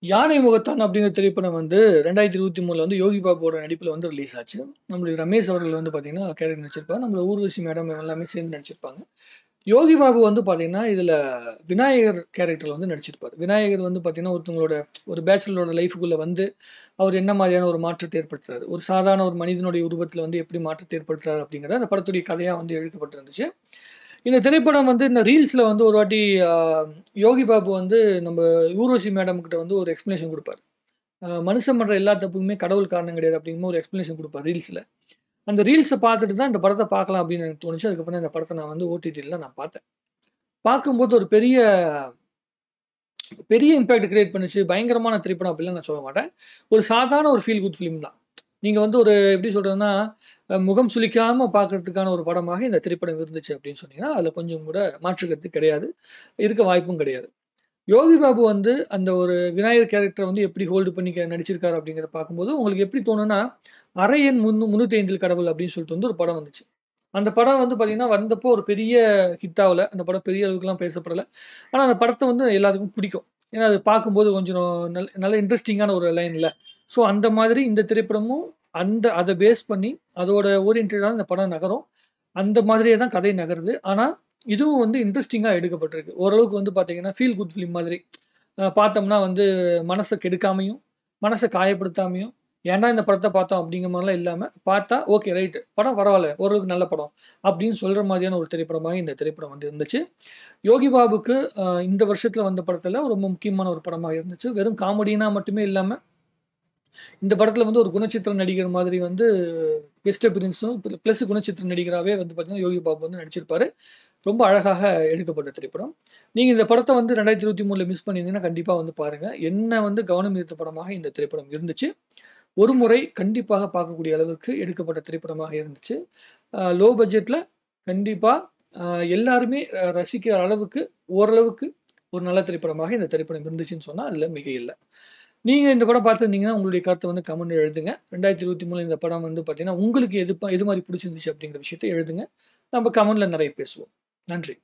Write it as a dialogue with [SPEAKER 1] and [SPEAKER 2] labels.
[SPEAKER 1] யானை முகத்தான் அப்படிங்கிற திரைப்படம் வந்து 2023 வந்து யோகி பாபுவோட நடிப்பில் வந்து ரிலீஸ் ஆச்சு. நம்மளுடைய ரமேஷ் அவர்கள் வந்து பார்த்தீங்கன்னா கேரக்டர் நடிச்சிருப்பாங்க. நம்மள ஊர்வசி மேடம் எல்லாமே சேர்ந்து நடிச்சிருப்பாங்க. யோகி பாபு வந்து பார்த்தீங்கன்னா, இதில விநாயகர் கேரக்டர்ல வந்து நடிச்சிருப்பாரு. விநாயகர் வந்து பார்த்தீங்கன்னா, ஒருத்தவங்களோட ஒரு பேச்சுலரோட லைஃப்குள்ள வந்து அவர் என்ன மாதிரியான ஒரு மாற்றத்தை ஏற்படுத்துறாரு. ஒரு சாதாரண ஒரு மனிதனுடைய உருவத்தில வந்து எப்படி மாற்றத்தை ஏற்படுத்துறாரு அப்படிங்கிறது அந்த படத்துடைய கதையா வந்து எழுதப்பட்டிருந்துச்சு. இந்த திரைப்படம் வந்து இந்த ரீல்ஸ்ல வந்து ஒரு வாட்டி அ யோகி பாபு வந்து நம்ம ஊர்வசி மேடம் கிட்ட வந்து ஒரு எக்ஸ்ப்ளனேஷன் குடுப்பாரு. மனுஷன் பண்ற எல்லா தப்புக்குமே கடவுள் காரணம் கிடையாது அப்படிங்கிற ஒரு எக்ஸ்ப்ளனேஷன் குடுப்பாரு ரீல்ஸ்ல. அந்த ரீல்ஸ பார்த்துட்டு தான் இந்த படத்த பார்க்கலாம் அப்படின்னு எனக்கு தோணுச்சு. அதுக்கப்புறம் இந்த படத்த நான் வந்து ஓடிடில நான் பார்த்தேன். பார்க்கும்போது ஒரு பெரிய பெரிய இம்பாக்ட் கிரியேட் பண்ணுச்சு. பயங்கரமான திரைப்படம் அப்படிலாம் நான் சொல்ல மாட்டேன். ஒரு சாதாரண ஒரு ஃபீல் குட் ஃபிலிம் தான். நீங்க வந்து ஒரு எப்படி சொல்றதுன்னா, முகம் சுளிக்காம பார்க்கறதுக்கான ஒரு படமாக இந்த திரைப்படம் இருந்துச்சு அப்படின்னு சொன்னீங்கன்னா, அதில கொஞ்சம் கூட மாற்று கருத்து கிடையாது. இருக்க வாய்ப்பும் கிடையாது. யோகி பாபு வந்து அந்த ஒரு விநாயகர் கேரக்டர வந்து எப்படி ஹோல்டு பண்ணி நடிச்சிருக்காரு அப்படிங்கிறத பார்க்கும்போது, உங்களுக்கு எப்படி தோணும்னா, "அரை எண் 305 கடவுள்" அப்படின்னு சொல்லிட்டு வந்து ஒரு படம் வந்துச்சு. அந்த படம் வந்து பார்த்தீங்கன்னா, வந்தப்போ ஒரு பெரிய ஹிட் ஆவல. அந்த படம் பெரிய அளவுக்குலாம் பேசப்படல. ஆனா, அந்த படத்த வந்து எல்லாத்துக்கும் பிடிக்கும். ஏன்னா, அது பார்க்கும்போது கொஞ்சம் நல்ல இன்ட்ரஸ்டிங்கான ஒரு லைன்ல. ஸோ, அந்த மாதிரி இந்த திரைப்படமும் அத பேஸ் பண்ணி அதோட ஓரியன்டடா தான் இந்த படம் நகரும். அந்த மாதிரியே தான் கதை நகருது. ஆனா, இதுவும் வந்து இன்ட்ரஸ்டிங்கா எடுக்கப்பட்டிருக்கு. ஓரளவுக்கு வந்து பார்த்தீங்கன்னா, ஃபீல் குட் ஃபிலிம் மாதிரி. பார்த்தோம்னா வந்து மனச கெடுக்காமயும், மனச காயப்படுத்தாமயும், ஏன்டா இந்த படத்த பார்த்தோம் அப்படிங்கிற மாரிலாம் இல்லாம, பார்த்தா ஓகே ரைட் படம் பரவால்ல. ஓரளவுக்கு நல்ல படம். அப்படின்னு சொல்ற மாதிரியான ஒரு திரைப்படமாக இந்த திரைப்படம் வந்து இருந்துச்சு. யோகி பாபுக்கு இந்த வருஷத்துல வந்த படத்துல ரொம்ப முக்கியமான ஒரு படமா இருந்துச்சு. வெறும் காமெடினா மட்டுமே இல்லாம, இந்த படத்துல வந்து ஒரு குணச்சித்திர நடிகர் மாதிரி வந்து கெஸ்ட் அப்பியரன்ஸும் பிளஸ் குணச்சித்திர நடிகராவே வந்து பார்த்தீங்கன்னா, யோகி பாபு வந்து நடிச்சிருப்பாரு. ரொம்ப அழகாக எடுக்கப்பட்ட திரைப்படம். நீங்க இந்த படத்த வந்து 2023ல மிஸ் பண்ணியிருந்தீங்கன்னா, கண்டிப்பா வந்து பாருங்க. என்ன வந்து கவனம் ஈர்த்த படமாக இந்த திரைப்படம் இருந்துச்சு. ஒரு முறை கண்டிப்பாக பார்க்கக்கூடிய அளவுக்கு எடுக்கப்பட்ட திரைப்படமாக இருந்துச்சு. லோ பட்ஜெட்ல கண்டிப்பா அ எல்லாருமே ரசிக்கிற அளவுக்கு ஓரளவுக்கு ஒரு நல்ல திரைப்படமாக இந்த திரைப்படம் இருந்துச்சுன்னு சொன்னா, அதில மிகையில்ல. நீங்க இந்த படம் பார்த்திருந்தீங்கன்னா, உங்களுடைய கருத்த வந்து கமெண்ட்ல எழுதுங்க. 2023 இந்த படம் வந்து பார்த்தீங்கன்னா, உங்களுக்கு எது மாரி பிடிச்சிருந்துச்சு அப்படிங்கிற விஷயத்த எழுதுங்க. நம்ம கமெண்ட்ல நெறைய பேசுவோம். நன்றி.